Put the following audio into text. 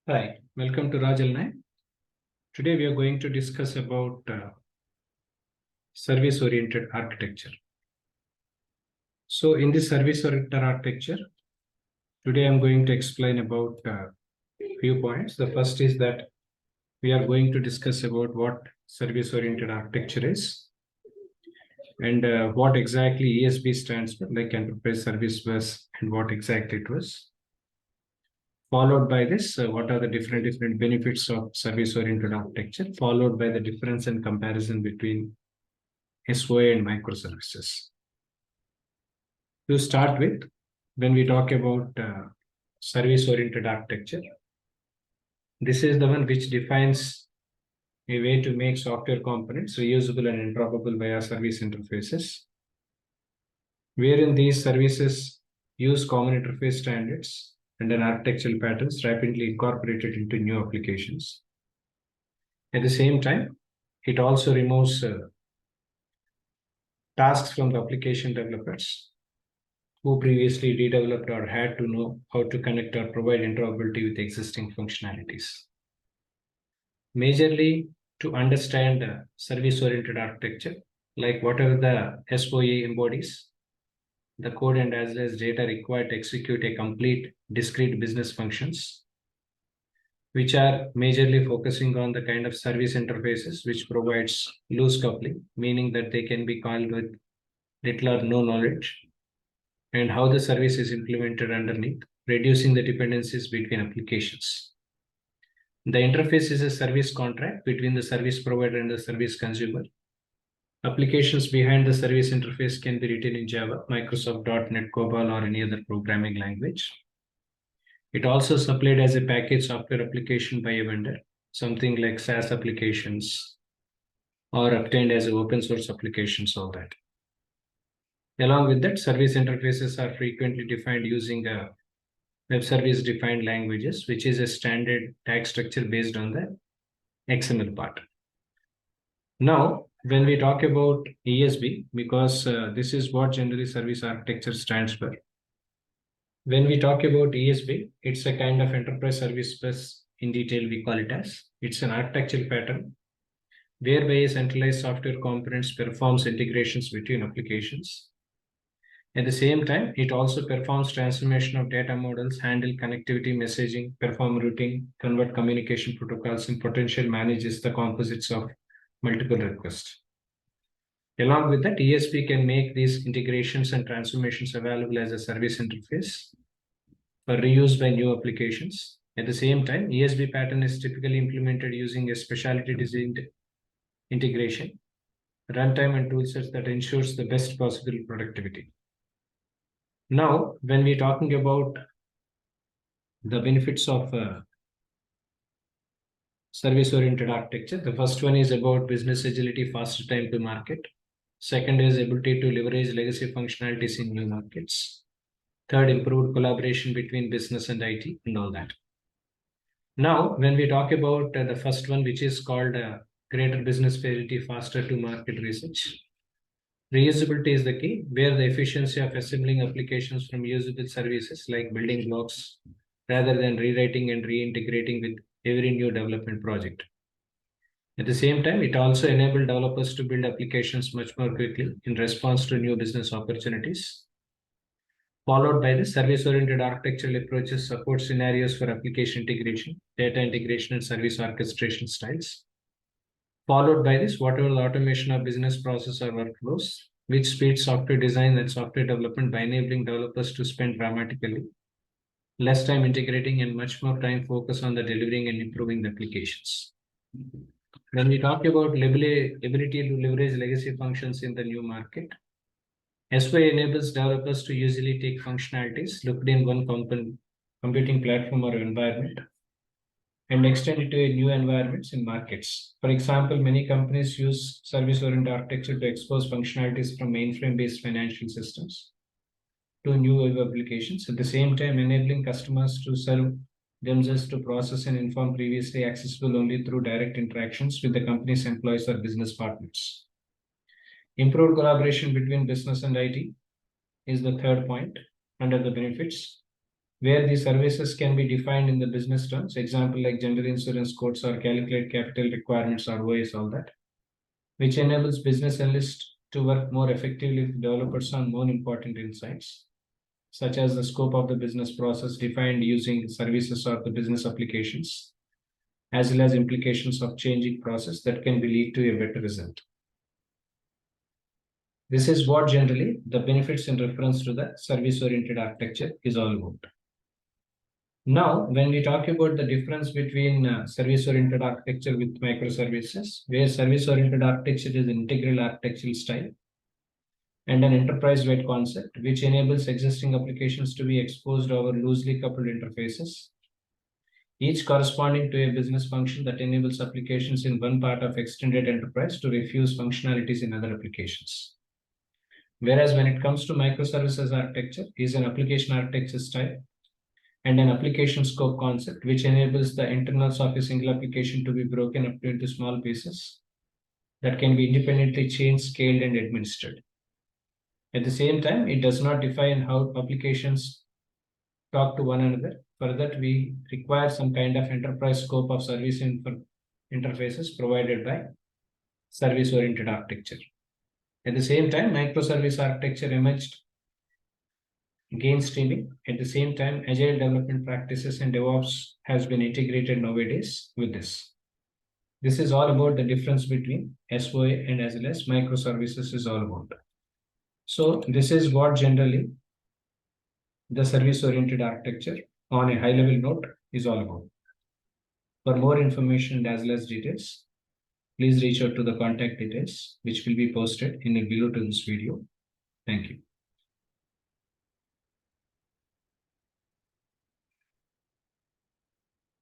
Hi, welcome to Rajal 9. Today we are going to discuss about service-oriented architecture. So in this service-oriented architecture, today I'm going to explain about few points. The first is that we are going to discuss about what service-oriented architecture is and what exactly ESB stands for, like Enterprise Service Bus, and what exactly it was. Followed by this, what are the different benefits of service-oriented architecture, followed by the difference and comparison between SOA and microservices. To start with, when we talk about service-oriented architecture, this is the one which defines a way to make software components reusable and interoperable via service interfaces, wherein these services use common interface standards and an architectural patterns rapidly incorporated into new applications. At the same time, it also removes tasks from the application developers who previously redeveloped or had to know how to connect or provide interoperability with existing functionalities. Majorly to understand service-oriented architecture, like whatever the SOA embodies, the code and as well as data required to execute a complete discrete business functions, which are majorly focusing on the kind of service interfaces which provides loose coupling, meaning that they can be called with little or no knowledge, and how the service is implemented underneath, reducing the dependencies between applications. The interface is a service contract between the service provider and the service consumer. Applications behind the service interface can be written in Java, Microsoft .NET, COBOL, or any other programming language. It also supplied as a package software application by a vendor, something like SaaS applications, or obtained as open source applications, all that. Along with that, service interfaces are frequently defined using web service defined languages, which is a standard tag structure based on the XML part. Now, when we talk about ESB, because this is what generally service architecture stands for. When we talk about ESB, it's a kind of enterprise service bus in detail, we call it as. It's an architectural pattern whereby a centralized software components performs integrations between applications. At the same time, it also performs transformation of data models, handle connectivity, messaging, perform routing, convert communication protocols, and potential manages the composites of multiple requests. Along with that, ESP can make these integrations and transformations available as a service interface for reuse by new applications. At the same time, ESB pattern is typically implemented using a specialty designed integration, runtime, and toolsets that ensures the best possible productivity. Now, when we're talking about the benefits of service-oriented architecture, the first one is about business agility, faster time to market. Second is ability to leverage legacy functionalities in new markets. Third, improved collaboration between business and IT and all that. Now, when we talk about the first one, which is called greater business agility, faster to market research. Reusability is the key, where the efficiency of assembling applications from usable services like building blocks rather than rewriting and reintegrating with every new development project. At the same time, it also enabled developers to build applications much more quickly in response to new business opportunities. Followed by the service-oriented architectural approaches support scenarios for application integration, data integration, and service orchestration styles. Followed by this, whatever the automation of business process or workflows, which speeds software design and software development by enabling developers to spend dramatically less time integrating and much more time focus on the delivering and improving the applications. When we talk about ability to leverage legacy functions in the new market, SOA enables developers to usually take functionalities looked in one computing platform or environment and extend it to new environments in markets. For example, many companies use service-oriented architecture to expose functionalities from mainframe-based financial systems to new web applications, at the same time enabling customers to serve themselves to process and inform previously accessible only through direct interactions with the company's employees or business partners. Improved collaboration between business and IT is the third point under the benefits. where the services can be defined in the business terms. Example like general insurance quotes or calculate capital requirements or OAs, all that, which enables business analysts to work more effectively with developers on more important insights, such as the scope of the business process defined using services or the business applications, as well as implications of changing process that can be lead to a better result. This is what generally the benefits in reference to the service-oriented architecture is all about. Now, when we talk about the difference between service-oriented architecture with microservices, where service-oriented architecture is integral architectural style and an enterprise-wide concept, which enables existing applications to be exposed over loosely coupled interfaces, each corresponding to a business function that enables applications in one part of extended enterprise to refuse functionalities in other applications. Whereas when it comes to microservices architecture, is an application architecture style and an application scope concept, which enables the internals of a single application to be broken up into small pieces that can be independently changed, scaled, and administered. At the same time, it does not define how applications talk to one another. For that, we require some kind of enterprise scope of service interfaces provided by service-oriented architecture. At the same time, microservice architecture emerged, gain streaming. At the same time, agile development practices and DevOps has been integrated nowadays with this. This is all about the difference between SOA and as well as microservices is all about. So this is what generally the service-oriented architecture on a high-level note is all about. For more information and as well as details, please reach out to the contact details, which will be posted in the below to this video. Thank you.